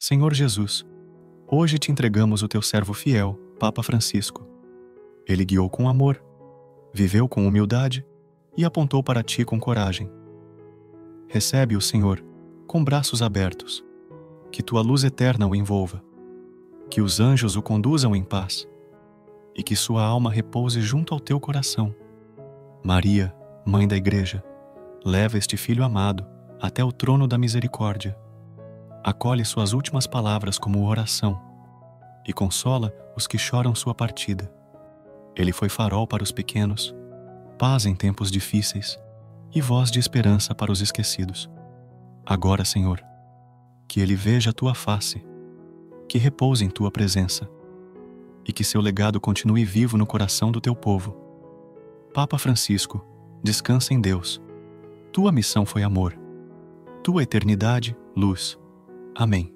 Senhor Jesus, hoje te entregamos o teu servo fiel, Papa Francisco. Ele guiou com amor, viveu com humildade e apontou para ti com coragem. Recebe-o, Senhor, com braços abertos, que tua luz eterna o envolva, que os anjos o conduzam em paz e que sua alma repouse junto ao teu coração. Maria, Mãe da Igreja, leva este filho amado até o trono da misericórdia. Acolhe suas últimas palavras como oração e consola os que choram sua partida. Ele foi farol para os pequenos, paz em tempos difíceis e voz de esperança para os esquecidos. Agora, Senhor, que ele veja a tua face, que repouse em tua presença e que seu legado continue vivo no coração do teu povo. Papa Francisco, descansa em Deus. Tua missão foi amor, tua eternidade, luz. Amém.